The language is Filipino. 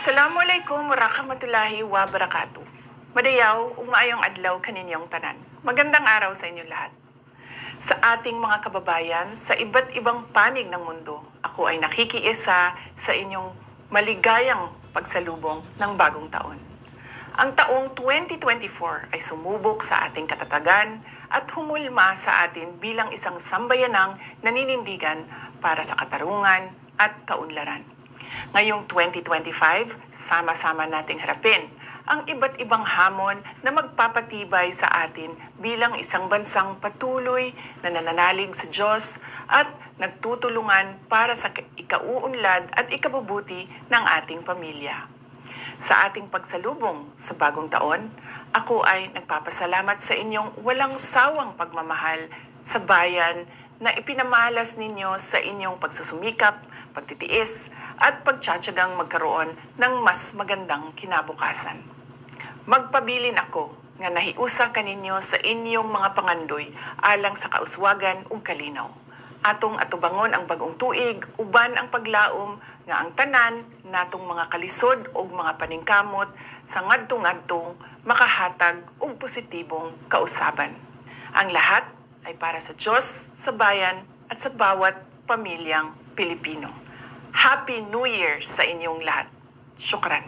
Assalamualaikum warahmatullahi wabarakatuh. Madayaw, maayong adlaw kaninyong tanan. Magandang araw sa inyo lahat. Sa ating mga kababayan sa iba't ibang panig ng mundo, ako ay nakikiisa sa inyong maligayang pagsalubong ng bagong taon. Ang taong 2024 ay sumubok sa ating katatagan at humulma sa atin bilang isang sambayanang naninindigan para sa katarungan at kaunlaran. Ngayong 2025, sama-sama nating harapin ang iba't ibang hamon na magpapatibay sa atin bilang isang bansang patuloy na nananalig sa Diyos at nagtutulungan para sa ikauunlad at ikabubuti ng ating pamilya. Sa ating pagsalubong sa bagong taon, ako ay nagpapasalamat sa inyong walang sawang pagmamahal sa bayan na ipinamalas ninyo sa inyong pagsusumikap, pagtitiis, at pagtsatsagang magkaroon ng mas magandang kinabukasan. Magpabilin ako nga nahiusa kaninyo sa inyong mga pangandoy alang sa kauswagan ug kalinaw. Atong atubangon ang bagong tuig, uban ang paglaom nga ang tanan natong mga kalisod ug mga paningkamot sa ngadtong-ngadtong makahatag og positibong kausaban. Ang lahat ay para sa Diyos, sa bayan at sa bawat pamilyang Pilipino. Happy New Year sa inyong lahat. Syukran.